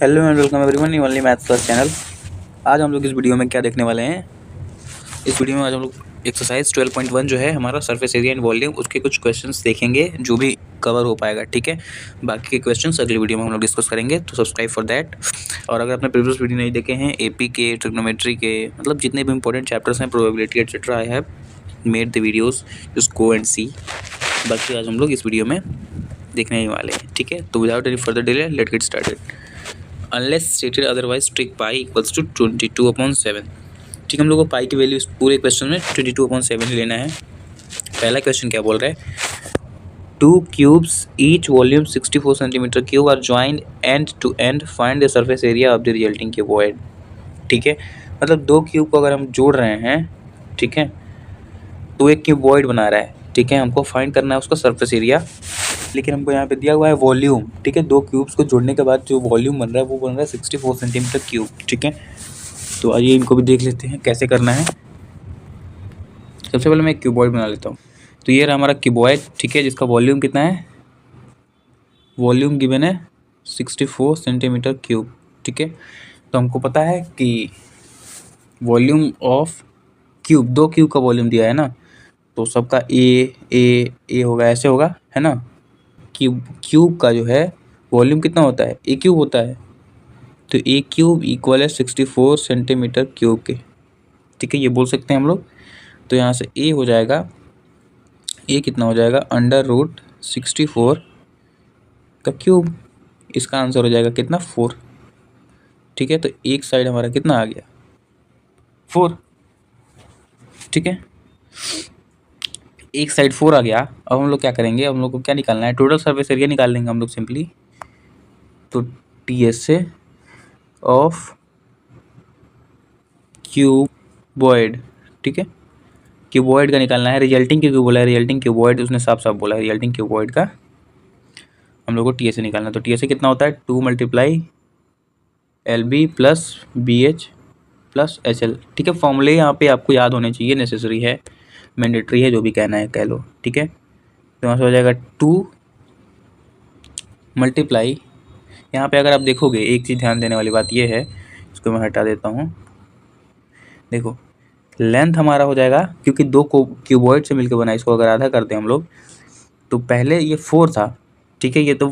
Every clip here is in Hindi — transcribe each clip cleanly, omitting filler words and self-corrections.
Hello and welcome everyone in only maths class channel. आज हम लोग इस वीडियो में क्या देखने वाले हैं। इस वीडियो में आज हम लोग एक्सरसाइज 12.1 जो है हमारा सरफेस एरिया एंड वॉल्यूम, उसके कुछ क्वेश्चंस देखेंगे जो भी कवर हो पाएगा। ठीक है, बाकी के क्वेश्चंस अगली वीडियो में हम लोग डिस्कस करेंगे, तो सब्सक्राइब फॉर दैट। और अगर आपने प्रीवियस वीडियो नहीं देखे हैं एपी के, ट्रिग्नोमेट्री के, मतलब जितने भी इंपॉर्टेंट चैप्टर्स हैं, probability etcetera, I have made the videos, just go and see. बाकी आज हम लोग इस वीडियो में देखने ही वाले हैं। ठीक है, तो without any further delay let get started. Unless stated otherwise take pi equals to 22/7। ठीक, हम लोग को पाई की वैल्यू इस पूरे क्वेश्चन में 22/7 ही लेना है। पहला क्वेश्चन क्या बोल रहा है, two cubes each volume 64 centimetre cube are joined end to end, find the surface area of the resulting cuboid. ठीक है, मतलब दो क्यूब को अगर हम जोड़ रहे हैं, ठीक है, तो एक क्यूबॉइड बना रहा है। ठीक है, हमको फाइंड करना है उसका सरफेस एरिया, लेकिन हमको यहाँ पे दिया हुआ है वॉल्यूम। ठीक है, दो क्यूब्स को जोड़ने के बाद जो वॉल्यूम बन रहा है वो बन रहा है 64 सेंटीमीटर क्यूब। ठीक है, तो आइए इनको भी देख लेते हैं कैसे करना है। सबसे पहले मैं एक क्यूबॉइड बना लेता हूँ। तो ये रहा हमारा क्यूबॉइड, ठीक है, जिसका वॉल्यूम कितना है, वॉल्यूम गिवन है 64 सेंटीमीटर क्यूब। ठीक है, तो हमको पता है कि वॉल्यूम ऑफ क्यूब, दो क्यूब का वॉल्यूम दिया है ना, तो सबका ए होगा, ऐसे होगा, है ना। क्यूब का जो है वॉल्यूम कितना होता है, ए क्यूब होता है, तो ए क्यूब इक्वल है 64 सेंटीमीटर क्यूब के। ठीक है, ये बोल सकते हैं हम लोग। तो यहाँ से ए हो जाएगा, ए कितना हो जाएगा, √64 का क्यूब। इसका आंसर हो जाएगा कितना, 4। ठीक है, तो एक साइड हमारा कितना आ गया, 4। ठीक है, एक साइड 4 आ गया। अब हम लोग क्या करेंगे, हम लोग को क्या निकालना है, टोटल सरफेस एरिया निकाल लेंगे हम लोग सिंपली। तो TSA ऑफ क्यूबॉइड, ठीक है, क्यूबॉइड का निकालना है। रिजल्टिंग क्यों बोला है, रिजल्टिंग क्यूबॉइड उसने साफ साफ बोला है, रिजल्टिंग क्यूबॉइड का हम लोग को TSA निकालना है। तो TSA कितना होता है, 2 × LB + BH + HL। ठीक है, फॉर्मूले यहाँ पे आपको याद होने चाहिए, नेसेसरी है, मैंडेटरी है, जो भी कहना है कह लो। ठीक है, तो यहाँ से हो जाएगा 2 × यहाँ पे अगर आप देखोगे, एक चीज़ ध्यान देने वाली बात ये है, इसको मैं हटा देता हूँ। देखो लेंथ हमारा हो जाएगा, क्योंकि दो को क्यूबॉइड से मिलकर बना, इसको अगर आधा करते हैं हम लोग, तो पहले ये 4 था। ठीक है, ये तो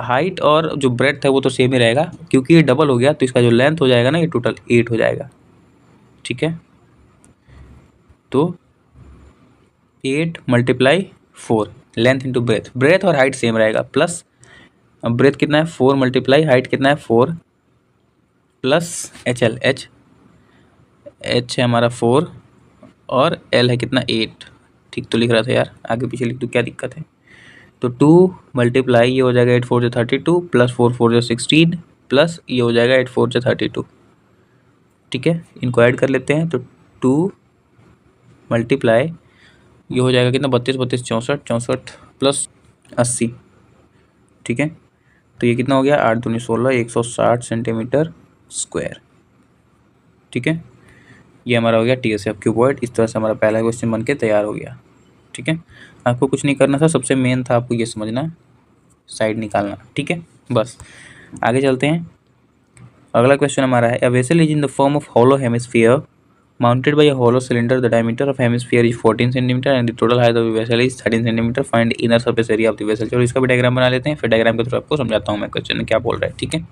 हाइट और जो ब्रेड्थ है वो तो सेम ही रहेगा, क्योंकि ये डबल हो गया, तो इसका जो लेंथ हो जाएगा ना, ये टोटल 8 हो जाएगा। ठीक है, तो 8 × 4, लेंथ इंटू ब्रेथ, ब्रेथ और हाइट सेम रहेगा, प्लस अब ब्रेथ कितना है 4 × हाइट कितना है 4, प्लस HL, H है हमारा 4 और L है कितना 8। ठीक तो लिख रहा था यार, आगे पीछे लिख दूँ, क्या दिक्कत है। तो 2 × ये हो जाएगा 8 4 × 32, प्लस 4 4 × 16, प्लस ये हो जाएगा 8 4 × 32। ठीक है, इनको ऐड कर लेते हैं। तो 2 × ये हो जाएगा कितना, 32 32 64 64 प्लस 80। ठीक है, तो ये कितना हो गया, 8 दूनी 16, 160 सेंटीमीटर स्क्वायर। ठीक है, ये हमारा हो गया TSA ऑफ क्यूबॉइड। इस तरह से हमारा पहला क्वेश्चन बन के तैयार हो गया। ठीक है, आपको कुछ नहीं करना था, सबसे मेन था आपको ये समझना, साइड निकालना। ठीक है, बस आगे चलते हैं। अगला क्वेश्चन हमारा है, a vessel is in the form of hollow hemisphere mounted by a hollow cylinder, the diameter of hemisphere is 14 centimetre and the total height of the vessel is 13 centimetre, find inner surface area of the vessel. चलो इसका भी डायग्राम बना लेते हैं, फिर डायग्राम के थ्रू आपको समझाता हूँ मैं क्वेश्चन में क्या बोल रहा है। ठीक है,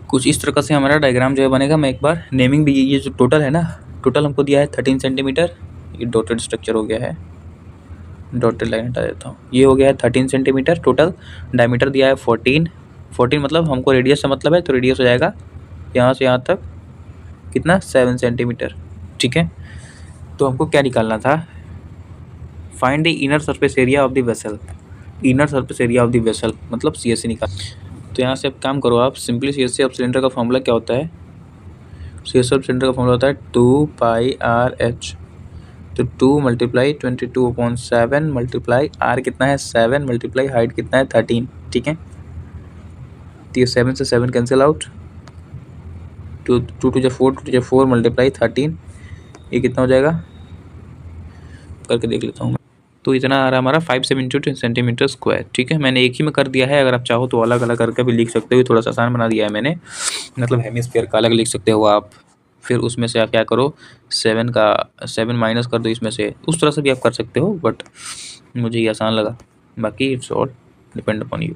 कुछ इस तरह से हमारा डायग्राम जो है बनेगा। मैं एक बार नेमिंग भी, ये जो टोटल है ना, टोटल हमको दिया है 13 सेंटीमीटर, ये डॉटेड स्ट्रक्चर हो गया है, डॉटेड लाइन हटा देता हूँ, ये हो गया है 13 सेंटीमीटर टोटल, डायमीटर दिया है 14 मतलब हमको रेडियस से मतलब है, तो रेडियस हो जाएगा यहाँ से यहाँ तक कितना, 7 सेंटीमीटर। ठीक है, तो हमको क्या निकालना था, find the inner surface area of the vessel, inner surface area of the vessel मतलब CSA निकाल। तो यहाँ से अब काम करो आप, सिंपली CSA ऑफ सिलेंडर का फॉर्मूला क्या होता है, CSA ऑफ सिलेंडर का फॉर्मूला होता है 2πRH। तो 2 × 22/7 मल्टीप्लाई R कितना है 7 मल्टीप्लाई हाइट कितना है 13। ठीक है, तो ये 7 से 7 कैंसिल आउट, 2 2 × 4 2 × 4 मल्टीप्लाई 13, ये कितना हो जाएगा, करके देख लेता हूँ मैं। तो इतना आ रहा हमारा 5 सेंटीमीटर स्क्वायर। ठीक है, मैंने एक ही में कर दिया है, अगर आप चाहो तो अलग अलग करके भी लिख सकते हो, थोड़ा सा आसान बना दिया है मैंने, मतलब हेमिस्फीयर का अलग लिख सकते हो आप। फिर उसमें से आप क्या करो, 7 माइनस कर दो इसमें से, उस तरह से भी आप कर सकते हो, बट मुझे ये आसान लगा। बाकी it's all depend upon you.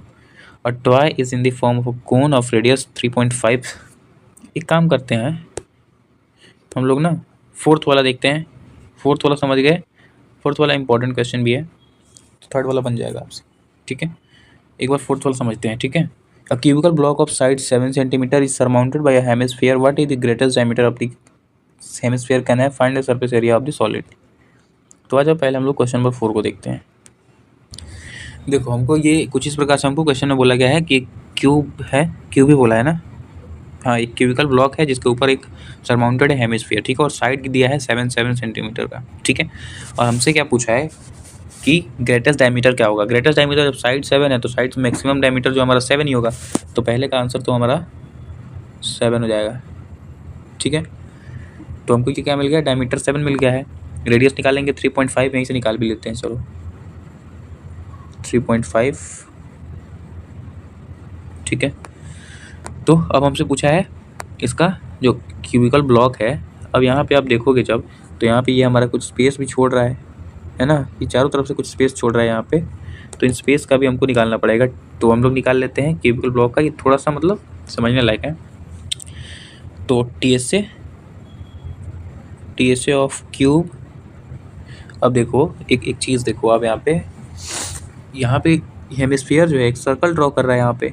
A toy is in the form of a cone of radius 3.5। एक काम करते हैं हम लोग ना, फोर्थ वाला देखते हैं। फोर्थ वाला समझ गए, फोर्थ वाला इंपॉर्टेंट क्वेश्चन भी है, तो थर्ड वाला बन जाएगा आपसे। ठीक है, एक बार फोर्थ वाला समझते हैं। ठीक है, a cubical block of side 7 centimetre is surmounted by a hemisphere, what is the greatest diameter of the hemisphere, can I find the surface area of the solid. तो आ जाओ पहले हम लोग क्वेश्चन नंबर 4 को देखते हैं। देखो हमको ये कुछ इस प्रकार से हमको क्वेश्चन में बोला गया है कि क्यूब है, क्यूब ही बोला है ना, हाँ एक क्यूबिकल ब्लॉक है जिसके ऊपर एक सरमाउंटेड है हेमिस्फीयर। ठीक है, और साइड दिया है 7 सेंटीमीटर का। ठीक है, और हमसे क्या पूछा है कि ग्रेटेस्ट डायमीटर क्या होगा। ग्रेटेस्ट डायमीटर जब साइड 7 है तो साइड मैक्सिमम डायमीटर जो हमारा 7 ही होगा, तो पहले का आंसर तो हमारा 7 हो जाएगा। ठीक है, तो हमको क्या मिल गया, डायमीटर 7 मिल गया है। रेडियस निकालेंगे 3.5, यहीं से निकाल भी लेते हैं, चलो 3.5। ठीक है, तो अब हमसे पूछा है इसका जो क्यूबिकल ब्लॉक है। अब यहाँ पे आप देखोगे जब, तो यहाँ पे ये हमारा कुछ स्पेस भी छोड़ रहा है ना, ये चारों तरफ से कुछ स्पेस छोड़ रहा है यहाँ पे, तो इन स्पेस का भी हमको निकालना पड़ेगा। तो हम लोग निकाल लेते हैं क्यूबिकल ब्लॉक का, ये थोड़ा सा मतलब समझने लायक है। तो T S A of cube. अब देखो एक चीज़ देखो, आप यहाँ पे हेमिस्फीयर जो है एक सर्कल ड्रॉ कर रहा है, यहाँ पे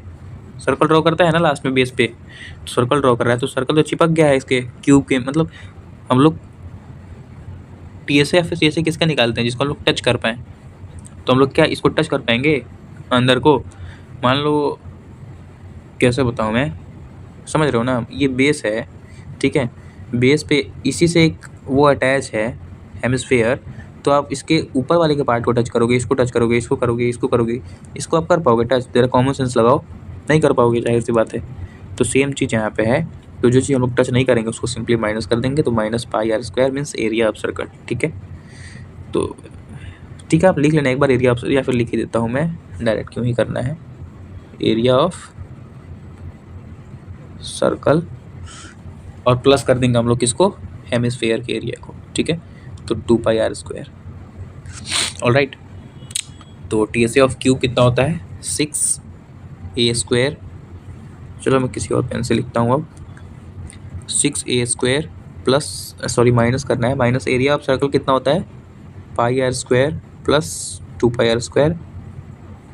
सर्कल ड्रॉ करता है ना लास्ट में बेस पे, तो सर्कल ड्रॉ कर रहा है, तो सर्कल तो चिपक गया है इसके क्यूब के, मतलब हम लोग टी एस ए किसका निकालते हैं, जिसको हम लोग टच कर पाएँ। तो हम लोग क्या इसको टच कर पाएंगे अंदर को, मान लो, कैसे बताऊँ मैं, समझ रहे हो ना, ये बेस है। ठीक है, बेस पे इसी से एक वो अटैच है हेमिस्फीयर, तो आप इसके ऊपर वाले के पार्ट को टच करोगे, इसको टच करोगे, इसको करोगे, इसको करोगे, इसको आप कर पाओगे टच, तेरा कॉमन सेंस लगाओ, नहीं कर पाओगे, जाहिर सी बात है। तो सेम चीज़ यहाँ पे है, तो जो चीज़ हम लोग टच नहीं करेंगे उसको सिंपली माइनस कर देंगे, तो -πr² means area of circle. ठीक है, तो ठीक है, आप लिख लेना एक बार एरिया ऑफ, या फिर लिख ही देता हूँ मैं, डायरेक्ट क्यों ही करना है, एरिया ऑफ सर्कल, और प्लस कर देंगे हम लोग किसको, हेमिस्फीयर के एरिया को। ठीक है, तो 2πr²। ऑलराइट, तो T S A of cube कितना होता है, 6a²। चलो मैं किसी और पेन से लिखता हूँ अब, 6a² प्लस, सॉरी माइनस करना है, माइनस एरिया ऑफ सर्कल कितना होता है, πr² प्लस 2πr²।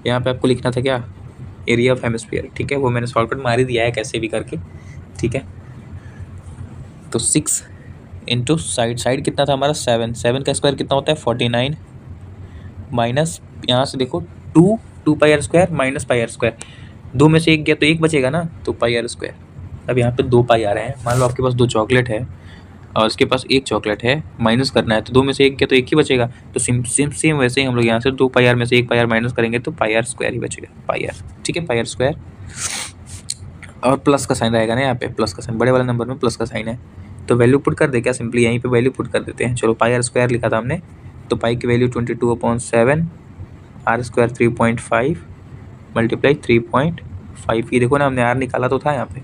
यहाँ पे आपको लिखना था क्या, एरिया ऑफ हेमिस्फीयर। ठीक है, वो मैंने शॉर्टकट मार ही दिया है कैसे भी करके। ठीक है, तो 6 इंटू साइड कितना था हमारा, 7 का स्क्वायर कितना होता है, 49, माइनस यहाँ से देखो 2πr² माइनस πr², दो में से एक गया तो एक बचेगा ना, तो πr²। अब यहाँ पे 2 पाई आ रहे हैं, मान लो आपके पास 2 चॉकलेट है और उसके पास 1 चॉकलेट है, माइनस करना है, तो 2 में से एक गया तो एक ही बचेगा, तो सेम वैसे ही हम लोग यहाँ से 2 पाई आर में से 1 पाई आर माइनस करेंगे तो πr² ही बचेगा, πr। ठीक है, πr², और प्लस का साइन रहेगा ना, यहाँ पे प्लस का साइन, बड़े वाले नंबर में प्लस का साइन है, तो वैल्यू पुट कर दे क्या, सिंपली यहीं पे वैल्यू पुट कर देते हैं। चलो πr² लिखा था हमने, तो पाई की वैल्यू 22/7, r² 3.5 मल्टीप्लाई 3.5, ये देखो ना हमने आर निकाला तो था यहाँ पे,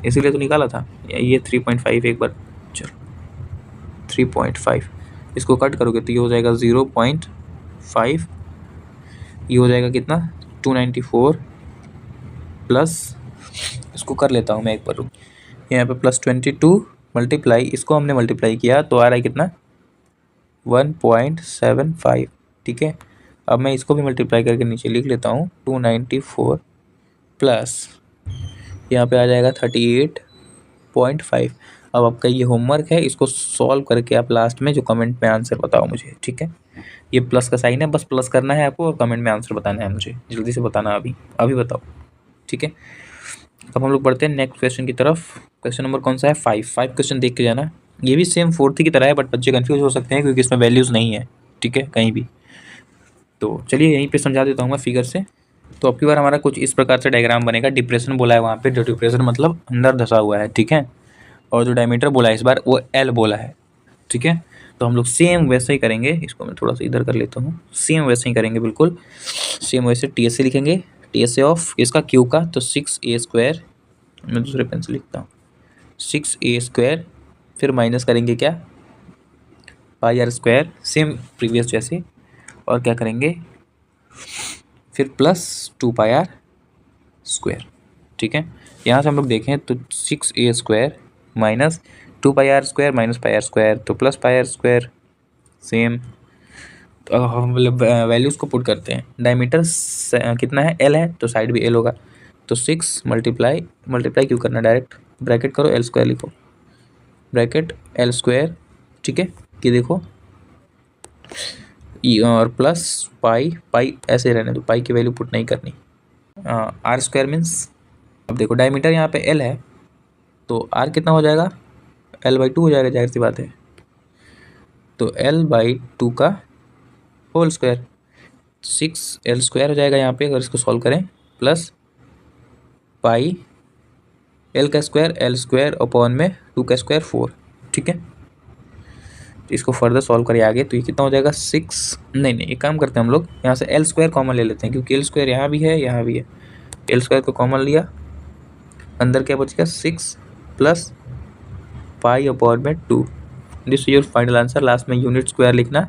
इसीलिए तो निकाला था ये 3.5, एक बार चलो 3.5, इसको कट करोगे तो ये हो जाएगा 0.5, ये हो जाएगा कितना 294, प्लस इसको कर लेता हूँ मैं एक बार, यहाँ पे +22 मल्टीप्लाई, इसको हमने मल्टीप्लाई किया तो आ रहा है कितना 1.75। ठीक है, अब मैं इसको भी मल्टीप्लाई करके नीचे लिख लेता हूँ, 294 प्लस यहाँ पे आ जाएगा 38.5। अब आपका ये होमवर्क है, इसको सॉल्व करके आप लास्ट में जो कमेंट में आंसर बताओ मुझे। ठीक है, ये प्लस का साइन है, बस प्लस करना है आपको और कमेंट में आंसर बताना है मुझे, जल्दी से बताना, अभी बताओ। ठीक है, अब हम लोग बढ़ते हैं नेक्स्ट क्वेश्चन की तरफ। क्वेश्चन नंबर कौन सा है, 5 क्वेश्चन देख के जाना। ये भी सेम फोर्थ की तरह है, बट बच्चे कन्फ्यूज हो सकते हैं क्योंकि इसमें वैल्यूज़ नहीं है। ठीक है, कहीं भी, तो चलिए यहीं पे समझा देता हूँ मैं फिगर से। तो अब की बार हमारा कुछ इस प्रकार से डायग्राम बनेगा। डिप्रेशन बोला है वहाँ पे, जो डिप्रेशन मतलब अंदर धंसा हुआ है। ठीक है, और जो डायमीटर बोला है इस बार वो एल बोला है। ठीक है, तो हम लोग सेम वैसे ही करेंगे, इसको मैं थोड़ा सा इधर कर लेता हूँ, सेम वैसे ही करेंगे, बिल्कुल सेम वैसे टी एस ए लिखेंगे, टी एस ए ऑफ इसका क्यू का, तो 6a², मैं दूसरे पेन से लिखता हूँ, 6a², फिर माइनस करेंगे क्या, πr², सेम प्रीवियस जैसे, और क्या करेंगे फिर प्लस 2πr², ठीक है। यहाँ से हम लोग देखें तो 6a² minus 2πr² minus πr², तो प्लस πr², सेम। तो हम मतलब वैल्यूज़ को पुट करते हैं, डायमीटर कितना है, एल है, तो साइड भी एल होगा, तो 6 मल्टीप्लाई क्यों करना, डायरेक्ट ब्रैकेट करो, l² लिखो, ब्रैकेट l², ठीक है, कि देखो और प्लस पाई ऐसे रहने दो, पाई की वैल्यू पुट नहीं करनी, r² मीन्स, अब देखो डायमीटर यहाँ पे l है, तो r कितना हो जाएगा, l/2 हो जाएगा, जाहिर सी बात है, तो l/2 का होल स्क्वायर, 6l² हो जाएगा यहाँ पे अगर इसको सॉल्व करें, प्लस पाई l² अपॉन में 2 4, ठीक है। तो इसको फर्दर सॉल्व करें आगे, तो ये कितना हो जाएगा 6, नहीं एक काम करते हैं हम लोग, यहाँ से l² कॉमन ले लेते हैं, क्योंकि l² यहाँ भी है यहाँ भी है, l² को कॉमन लिया, अंदर क्या बचेगा 6 प्लस पाई अपॉन में 2, this is your final answer. Last में यूनिट स्क्वायर लिखना,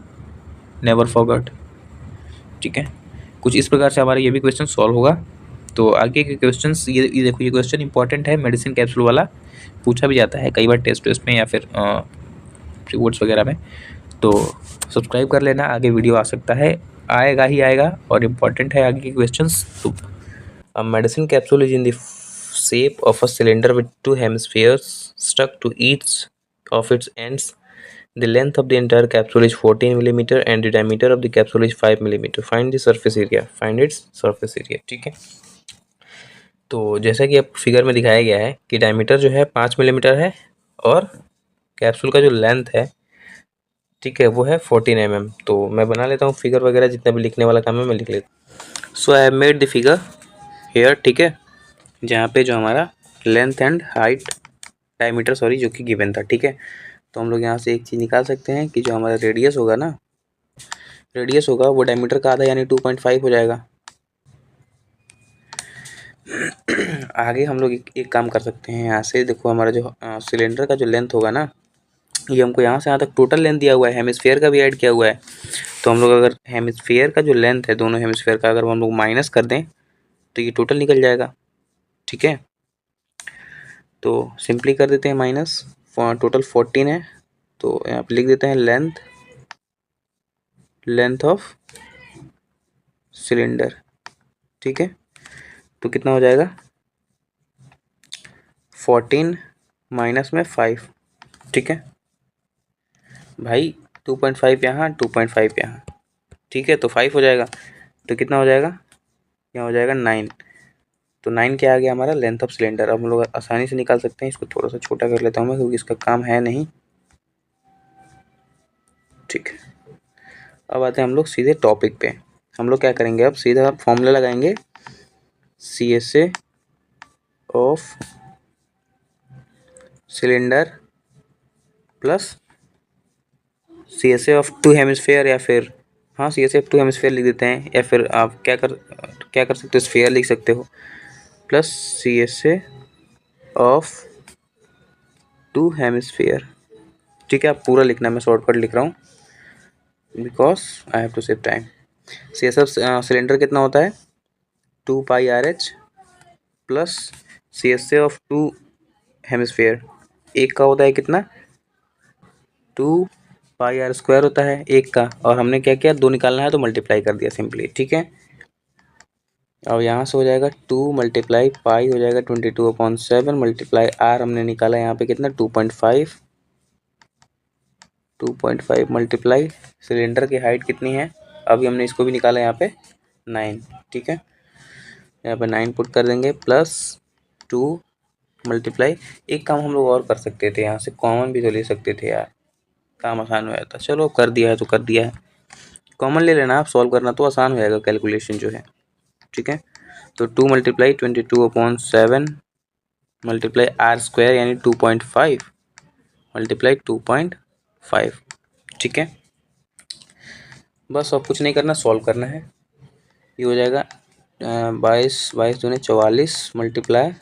नेवर फॉरगेट, ठीक है। कुछ इस प्रकार से हमारा ये भी क्वेश्चन सॉल्व होगा। तो आगे के क्वेश्चंस ये देखो, ये क्वेश्चन इंपॉर्टेंट है, मेडिसिन कैप्सूल वाला पूछा भी जाता है कई बार टेस्ट में या फिर रिपोर्ट्स वगैरह में, तो सब्सक्राइब कर लेना, आगे वीडियो आ सकता है, आएगा ही आएगा, और इम्पॉर्टेंट है आगे के क्वेश्चंस। तो medicine capsule is in the shape of a cylinder with 2 hemispheres stuck to each of its ends. The length of the entire capsule is 14 mm and the diameter of the capsule is 5 mm. Find the surface area. Find its surface area. ठीक है। तो जैसा कि अब फिगर में दिखाया गया है कि डायमीटर जो है 5 मिलीमीटर है और कैप्सूल का जो लेंथ है, ठीक है, वो है 14 mm। तो मैं बना लेता हूँ फिगर वगैरह, जितना भी लिखने वाला काम है मैं लिख लेता हूँ। So I have made the figure here, ठीक है, जहाँ पे जो हमारा लेंथ एंड हाइट डायमीटर जो कि गिवन था, ठीक है। तो हम लोग यहाँ से एक चीज़ निकाल सकते हैं कि जो हमारा रेडियस होगा ना, रेडियस होगा वो डायमीटर का आधा यानी 2.5 हो जाएगा। आगे हम लोग एक काम कर सकते हैं, यहाँ से देखो हमारा जो सिलेंडर का जो लेंथ होगा ना, ये हमको यहाँ से यहाँ तक टोटल लेंथ दिया हुआ है, हेमिस्फीयर का भी ऐड किया हुआ है। तो हम लोग अगर हेमिस्फीयर का जो लेंथ है, दोनों हेमिस्फीयर का अगर हम लोग माइनस कर दें तो ये टोटल निकल जाएगा, ठीक है। तो सिंपली कर देते हैं माइनस, टोटल 14 है, तो यहाँ पे लिख देते हैं लेंथ ऑफ सिलेंडर, ठीक है। तो कितना हो जाएगा 14 माइनस में 5, ठीक है भाई, 2.5 यहाँ 2.5 यहाँ, ठीक है, तो 5 हो जाएगा, तो कितना हो जाएगा, यहाँ हो जाएगा 9, तो 9 क्या आ गया हमारा लेंथ ऑफ सिलेंडर। अब हम लोग आसानी से निकाल सकते हैं, इसको थोड़ा सा छोटा कर लेता हूँ मैं, क्योंकि इसका काम है नहीं, ठीक है। अब आते हैं हम लोग सीधे टॉपिक पे। हम लोग क्या करेंगे, अब सीधा फॉर्मूला लगाएंगे, CSA of cylinder plus CSA of 2 hemisphere, या फिर हाँ CSA ऑफ 2 हेमिस्फीयर लिख देते हैं, या फिर आप क्या कर सकते हो, स्फीयर लिख सकते हो, प्लस CSA ऑफ 2 हेमिस्फीयर, ठीक है। आप पूरा लिखना, मैं शॉर्टकट लिख रहा हूँ because I have to save time. CSA of cylinder कितना होता है 2πRH plus CSA of 2 hemisphere, एक का होता है कितना 2πr² होता है एक का, और हमने क्या किया, 2 निकालना है तो मल्टीप्लाई कर दिया सिंपली, ठीक है। अब यहाँ से हो जाएगा 2 मल्टीप्लाई पाई हो जाएगा 22/7 मल्टीप्लाई r हमने निकाला यहाँ पे कितना 2.5 मल्टीप्लाई सिलेंडर की हाइट कितनी है, अभी हमने इसको भी निकाला यहाँ पे 9, ठीक है। यहाँ पे 9 पुट कर देंगे, प्लस 2 मल्टीप्लाई, एक काम हम लोग और कर सकते थे, यहाँ से कॉमन भी तो ले सकते थे यार, काम आसान हो जाता। चलो कर दिया है तो कर दिया है, कॉमन ले लेना, आप सॉल्व करना तो आसान हो जाएगा कैलकुलेशन जो है, ठीक है। तो 2 मल्टीप्लाई 22/7 मल्टीप्लाई r² यानी 2.5 मल्टीप्लाई 2.5, ठीक है, बस और कुछ नहीं करना, सॉल्व करना है। ये हो जाएगा 22 22 दूनी 44 मल्टीप्लाई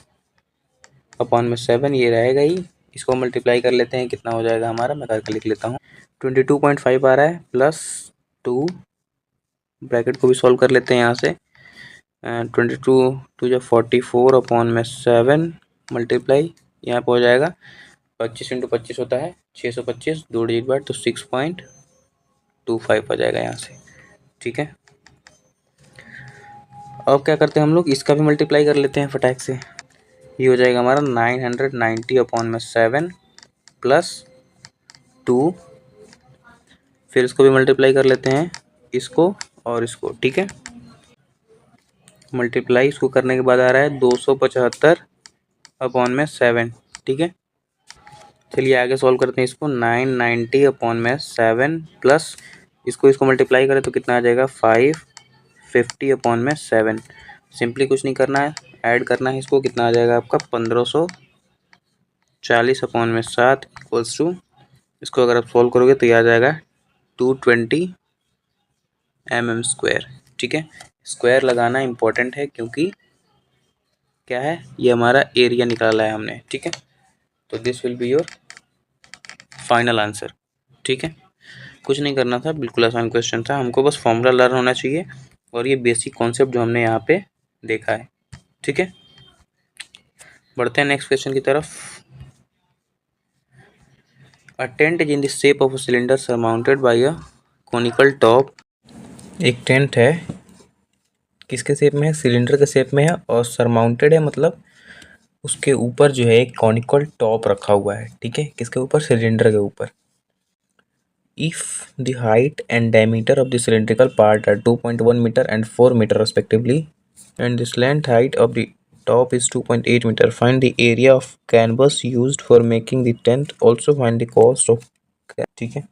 अपॉन में 7, ये रहेगा ही। इसको मल्टीप्लाई कर लेते हैं, कितना हो जाएगा हमारा, मैं करके लिख लेता हूँ। 22.5 आ रहा है प्लस 2, ब्रैकेट को भी सॉल्व कर लेते हैं यहाँ से। 22 जो 44 अपॉन में 7 मल्टीप्लाई यहाँ पे हो जाएगा 25 × 25 होता है 625, 2 डिजिट बाद तो 6.25 आ जाएगा यहाँ से। ठीक है, अब क्या करते हैं हम लोग, इसका भी मल्टीप्लाई कर लेते हैं फटाक से। ये हो जाएगा हमारा 990 अपॉन में 7 प्लस 2, फिर इसको भी मल्टीप्लाई कर लेते हैं, इसको और इसको। ठीक है, मल्टीप्लाई इसको करने के बाद आ रहा है 275 अपॉन में 7। ठीक है, चलिए आगे सॉल्व करते हैं इसको। 990 अपॉन में 7 प्लस इसको मल्टीप्लाई करें तो कितना आ जाएगा 550 अपॉन में 7। सिंपली कुछ नहीं करना है, ऐड करना है इसको, कितना आ जाएगा आपका 1540 अपॉन में 7 इक्वल्स टू, इसको अगर आप सॉल्व करोगे तो ये आ जाएगा 220 mm²। ठीक है, स्क्वायर लगाना इम्पोर्टेंट है क्योंकि क्या है, ये हमारा एरिया निकाला है हमने। ठीक है, तो this will be your final answer. ठीक है, कुछ नहीं करना था, बिल्कुल आसान क्वेश्चन था, हमको बस फॉर्मूला लर्न होना चाहिए और ये बेसिक कॉन्सेप्ट जो हमने यहाँ पे देखा है। ठीक है, बढ़ते हैं नेक्स्ट क्वेश्चन की तरफ। A tent is in the shape of a cylinder surmounted by a conical top. एक टेंट है, किसके शेप में है, सिलेंडर के शेप में है, और सरमाउंटेड है मतलब उसके ऊपर जो है एक कॉनिकल टॉप रखा हुआ है। ठीक है, किसके ऊपर, सिलेंडर के ऊपर। If the height and diameter of the cylindrical part are 2.1 meter and 4 meter respectively, and the slant height of the top is 2.8 meter, find the area of canvas used for making the tent, also find the cost of। ठीक है,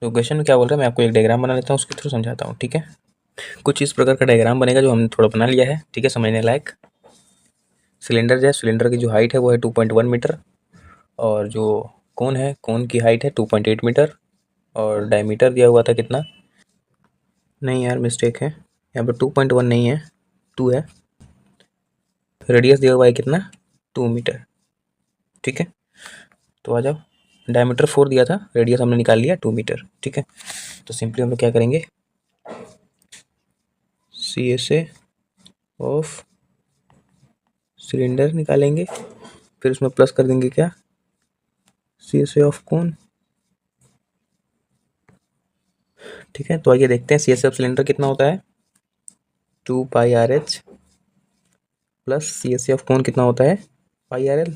तो क्वेश्चन में क्या बोल रहा है, मैं आपको एक डायग्राम बना लेता हूँ, उसके थ्रू समझाता हूँ। ठीक है, कुछ इस प्रकार का डायग्राम बनेगा जो हमने थोड़ा बना लिया है। ठीक है, समझने लायक। सिलेंडर जो है, सिलेंडर की जो हाइट है वो है 2.1 मीटर, और जो कोन है, कोन की हाइट है 2.8 मीटर, और डायमीटर दिया हुआ था कितना, नहीं यार मिस्टेक है, यहाँ पर 2.1 नहीं है, 2 है। रेडियस दिया हुआ है कितना, 2 मीटर। ठीक है, तो आ जाओ, डायमीटर 4 दिया था, रेडियस हमने निकाल लिया 2 मीटर। ठीक है, तो सिंपली हम लोग क्या करेंगे, CSA ऑफ सिलेंडर निकालेंगे, फिर उसमें प्लस कर देंगे क्या, CSA ऑफ कोन। ठीक है, तो आइए देखते हैं CSA ऑफ सिलेंडर कितना होता है, 2πRH plus CSA of cone कितना होता है, πRL।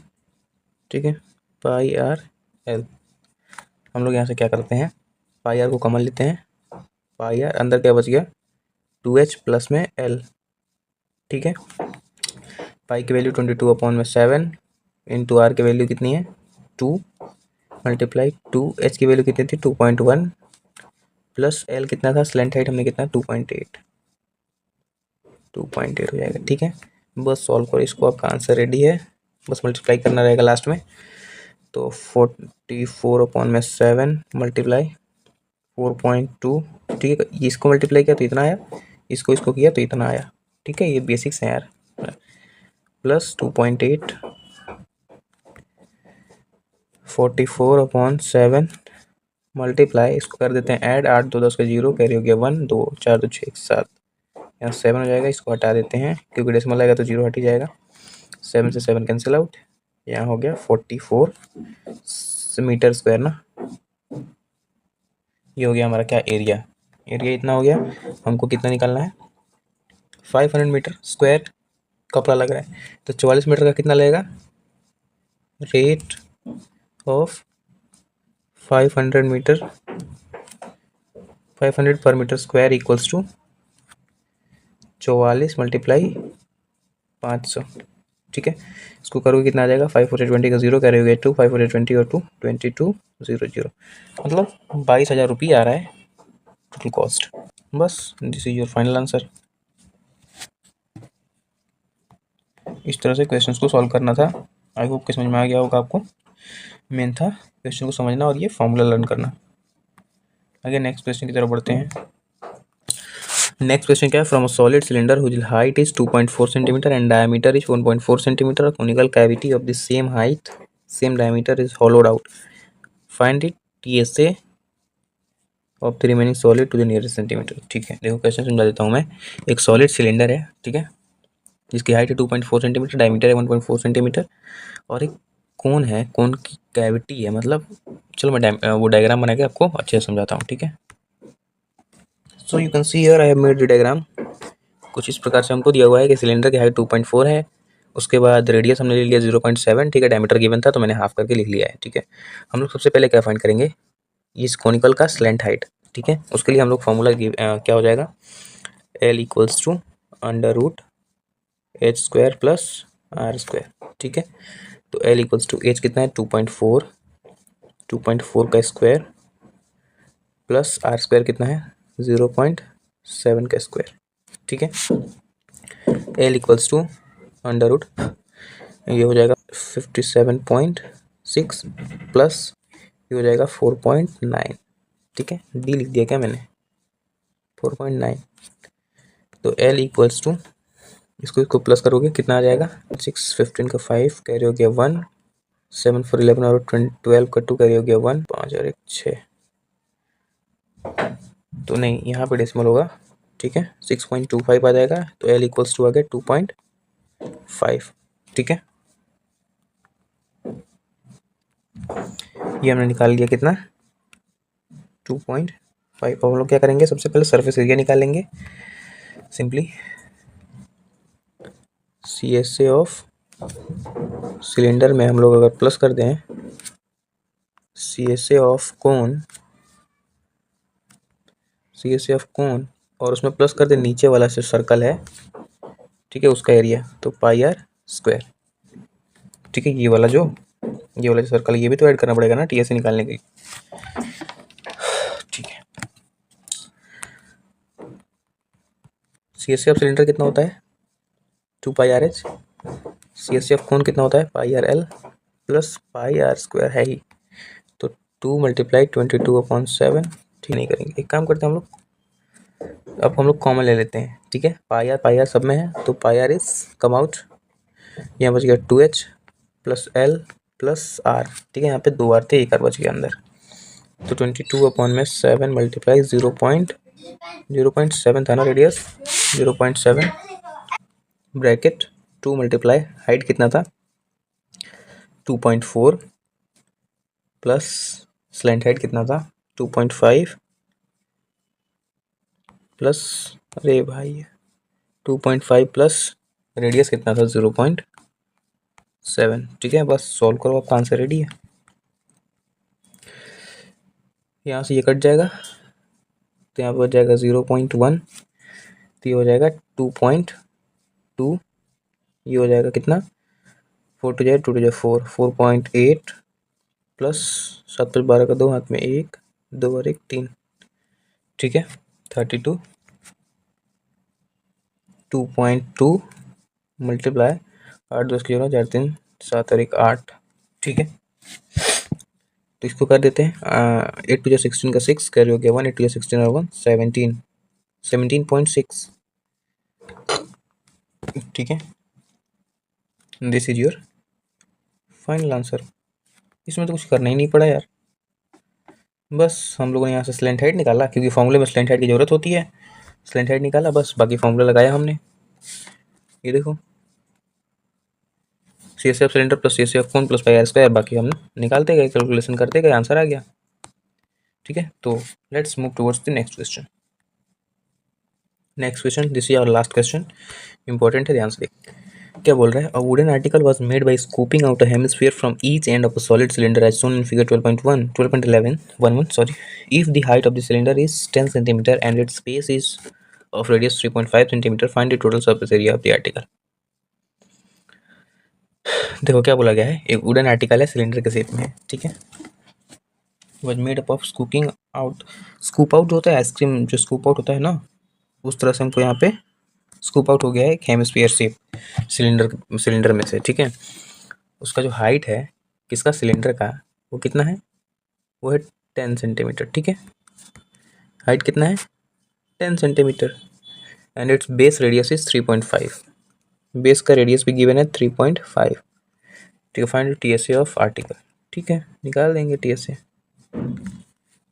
ठीक है, πRL। हम लोग यहाँ से क्या करते हैं, πR को कॉमन लेते हैं, πR अंदर क्या बच गया, 2H प्लस में L। ठीक है, पाई की वैल्यू 22 अपॉन में 7 इंटू आर की वैल्यू कितनी है 2 मल्टीप्लाई 2H की वैल्यू कितनी थी 2.1 प्लस L कितना था, स्लेंट हाइट हमने कितना 2.8 हो जाएगा। ठीक है, बस सॉल्व करो इसको, आपका आंसर रेडी है, बस मल्टीप्लाई करना रहेगा लास्ट में। तो 44 अपॉन में 7 मल्टीप्लाई 4.2। ठीक है, इसको मल्टीप्लाई किया तो इतना आया, इसको किया तो इतना आया। ठीक है, ये बेसिक्स हैं यार। प्लस 2.8 44 अपॉन 7 मल्टीप्लाई, इसको कर देते हैं ऐड, 8 2 10 का 0, कैरी हो गया 1 2 4 2 6 7, यहाँ 7 हो जाएगा, इसको हटा देते हैं क्योंकि डेसिमल आएगा तो 0 हट ही जाएगा, 7 से 7 कैंसिल आउट, यहाँ हो गया 44 मीटर स्क्वायर ना। ये हो गया हमारा क्या, एरिया इतना हो गया। हमको कितना निकालना है, 500 मीटर स्क्वायर कपड़ा लग रहा है, तो 44 मीटर का कितना लगेगा, रेट ऑफ 500 मीटर 500 पर metre square equals to 44 multiply 500। ठीक है, इसको करोगे कितना आ जाएगा, 5 4 20 का 0 कैरी हो गया 2, 5 4 20 और 2 22 0 0, मतलब 22,000 रुपये आ रहा है टोटल कॉस्ट। बस this is your final answer. इस तरह से क्वेश्चंस को सॉल्व करना था। आई होप कि समझ में आ गया होगा आपको। मेन था क्वेश्चन को समझना और ये फॉर्मूला लर्न करना। आगे नेक्स्ट क्वेश्चन की तरफ बढ़ते हैं। नेक्स्ट क्वेश्चन क्या है, from a solid cylinder whose height is 2.4 centimetre and diameter is 1.4 centimetre, conical cavity of the same height same diameter is hollowed out, find it TSA of the remaining solid to the nearest centimetre. ठीक है, देखो क्वेश्चन समझा देता हूँ मैं। एक सॉलिड सिलेंडर है, ठीक है, जिसकी हाइट है 2.4 सेंटीमीटर, डायमीटर है 1.4 सेंटीमीटर, और एक कोन है, कोन की कैविटी है, मतलब चलो मैं वो डायग्राम बना के आपको अच्छे से समझाता हूँ, ठीक है। So you can see here I have made the diagram. कुछ इस प्रकार से हमको दिया हुआ है कि सिलेंडर की हाइट 2.4 है, उसके बाद रेडियस हमने ले लिया 0.7, ठीक है, डायमीटर गिवन था तो मैंने हाफ करके लिख लिया है, ठीक है। हम लोग सबसे पहले क्या फाइंड करेंगे, इस कोनिकल का स्लैंट हाइट, ठीक है। उसके लिए हम लोग फॉर्मूला क्या हो जाएगा, L equals to under root H square plus R square, ठीक है। तो L इक्वल्स टू एच कितना है 2.4, 2.4 का स्क्वायर प्लस आर स्क्वायर कितना है 0.7 का स्क्वायर, ठीक है। L equals to under root, ये हो जाएगा 57.6 प्लस ये हो जाएगा 4.9, ठीक है। डी लिख दिया क्या मैंने, 4.9। तो L इक्वल्स टू, इसको प्लस करोगे कितना आ जाएगा, 6 15 का 5 कैरी हो गया 1, 7 4 11 और 12 का 2 कैरी हो गया 1, 5 और 1 6, तो नहीं यहाँ पे डेसिमल होगा, ठीक है, 6.25 आ जाएगा। तो L इक्वल्स टू आ गया 2.5, ठीक है। ये हमने निकाल लिया कितना 2.5। अब हम लोग क्या करेंगे, सबसे पहले सरफेस एरिया निकालेंगे, सिंपली CSA ऑफ सिलेंडर में हम लोग अगर प्लस कर दें CSA of cone, CSA of कोन और उसमें प्लस कर दें नीचे वाला जो सर्कल है, ठीक है, उसका एरिया, तो पाई आर स्क्वायर, ठीक है। ये वाला जो सर्कल ये भी तो ऐड करना पड़ेगा ना TSA निकालने के लिए, ठीक है। CSA ऑफ सिलेंडर कितना होता है 2 pi R H, CSA of cone कितना होता है pi R L plus pi R square है ही, तो 2 मल्टीप्लाई 22/7, ठीक नहीं करेंगे, एक काम करते हैं हम लोग, अब हम लोग कॉमन ले लेते हैं, ठीक है। पाई आर सब में है, तो पाई आर इज कम आउट, यहाँ बच गया 2H plus L plus R, ठीक है, यहाँ पे 2 आर थे, 1 आर बच गया अंदर, तो 22/7 मल्टीप्लाई 0.7 था ना रेडियस, 0.7 ब्रैकेट 2 मल्टीप्लाई हाइट कितना था 2.4 प्लस स्लैंट हाइट कितना था 2.5 प्लस, अरे भाई 2.5 प्लस रेडियस कितना था 0.7, ठीक है। बस सॉल्व करो, आपका आंसर रेडी है। यहाँ से ये कट जाएगा तो यहाँ पर हो जाएगा 0.1, तो ये हो जाएगा 2.2, ये हो जाएगा कितना 4 टू जाए 2 टू जाए 4, 4.8 प्लस 7 प्लस 12 का 2 हाथ में 1 2 और 1 3, ठीक है, 32, 2.2 मल्टीप्लाई 8 10 की जगह 4 3 7 और 1 8, ठीक है। तो इसको कर देते हैं 8 टू 16 का 6 कैरी हो गया 1, 8 टू 16 और 1 17, 17.6, ठीक है। This is your final answer. इसमें तो कुछ करना ही नहीं पड़ा यार, बस हम लोगों ने यहाँ से स्लैंट हाइट निकाला, क्योंकि फॉर्मूले में स्लैंट हाइट की जरूरत होती है, स्लैंट हाइट निकाला बस, बाकी फॉर्मूला लगाया हमने। ये देखो CSA of cylinder plus CSA of cone plus pi R square, बाकी हम निकालते गए, कैलकुलेशन करते गए, आंसर आ गया, ठीक है। तो let's move towards the next question. Next question, this is our last question, important है, ध्यान से देखिए क्या बोल रहा है। A wooden article was made by scooping out a hemisphere from each end of a solid cylinder as shown in figure 12.11 sorry, if the height of the cylinder is 10 centimetre and its base is of radius 3.5 centimetre, find the total surface area of the article. देखो क्या बोला गया है, एक वुडन आर्टिकल है, सिलेंडर के शेप में है, ठीक है, was made up of scooping out, scoop out जो होता है आइसक्रीम जो स्कूप आउट होता है ना, उस तरह से हमको यहाँ पे स्कूप आउट हो गया है एक हेमिस्फीयर शेप सिलेंडर में से, ठीक है। उसका जो हाइट है किसका, सिलेंडर का, वो कितना है, वो है 10 सेंटीमीटर, ठीक है। हाइट कितना है 10 centimetre and its base radius is 3.5। Base का रेडियस भी गिवन है 3.5। ठीक है, find T S A of article. ठीक है, निकाल देंगे टी एस ए।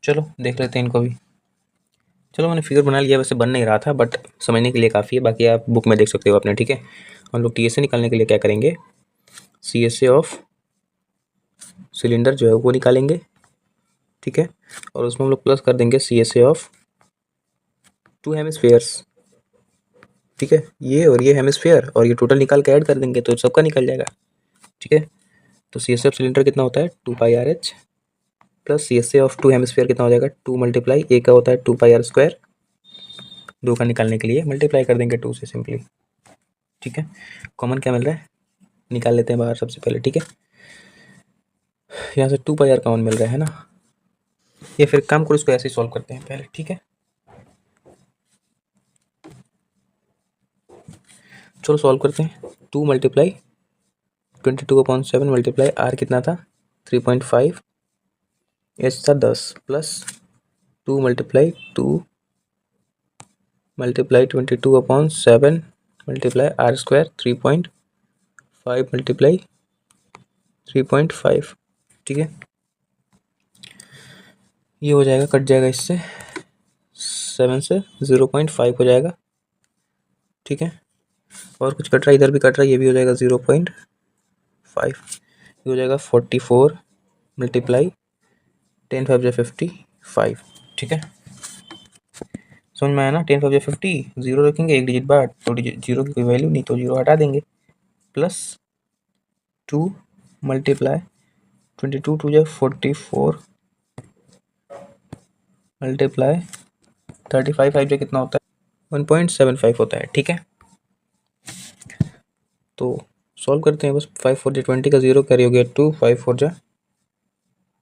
चलो देख लेते हैं इनको भी। चलो मैंने फिगर बना लिया, वैसे बन नहीं रहा था बट समझने के लिए काफ़ी है, बाकी आप बुक में देख सकते हो अपने। ठीक है, हम लोग टी एस ए निकालने के लिए क्या करेंगे, C S A of cylinder जो है वो निकालेंगे। ठीक है, और उसमें हम लोग प्लस कर देंगे C S A of 2 hemispheres. ठीक है, ये और ये हेमिस्फेयर और ये टोटल निकाल के ऐड कर देंगे तो सबका निकल जाएगा। ठीक है, तो C S A of cylinder कितना होता है 2 pi R H plus C S A of 2 hemisphere कितना हो जाएगा 2 मल्टीप्लाई ए का होता है 2 पाई आर स्क्वायर। 2 का निकालने के लिए मल्टीप्लाई कर देंगे 2 से सिंपली। ठीक है, कॉमन क्या मिल रहा है निकाल लेते हैं बाहर सबसे पहले। ठीक है, यहाँ से 2 पाई आर कॉमन मिल रहा है ना, ये फिर काम करो इसको ऐसे ही सॉल्व करते हैं पहले। ठीक है, चलो सॉल्व करते हैं। 2 मल्टीप्लाई 22/7 मल्टीप्लाई आर कितना था 3.5, एच था 10 plus 2 multiply 2 multiply 22/7 multiply R square 3.5 multiply 3.5। ठीक है, ये हो जाएगा, कट जाएगा इससे 7 से 0.5 हो जाएगा। ठीक है, और कुछ कट रहा है, इधर भी कट रहा है, ये भी हो जाएगा 0.5। ये हो जाएगा 44 मल्टीप्लाई 10 5 55। ठीक है, समझ में आया ना, 10 5 50, जीरो रखेंगे एक डिजिट बाद, तो जीरो की कोई वैल्यू नहीं तो जीरो हटा देंगे, प्लस 2 मल्टीप्लाई 22 2 44 मल्टीप्लाई 35 5 जो कितना होता है 1.75 होता है। ठीक है, तो सॉल्व करते हैं बस। 5 4 जा 20 का 0 कैरी हो गया 2, 5 4 जा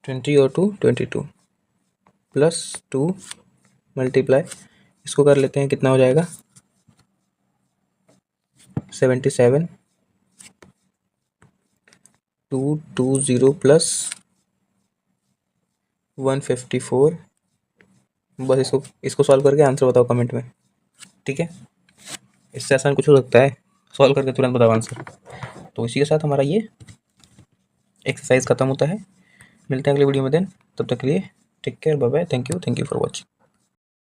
20 और 2 22 प्लस 2 मल्टीप्लाई इसको कर लेते हैं, कितना हो जाएगा 77 220 प्लस 154। बस इसको सॉल्व करके आंसर बताओ कमेंट में। ठीक है, इससे आसान कुछ हो सकता है, सॉल्व करके तुरंत बताओ आंसर। तो इसी के साथ हमारा ये एक्सरसाइज खत्म होता है। मिलते हैं अगली वीडियो में देन, तब तक के लिए take care, bye bye, thank you for watching.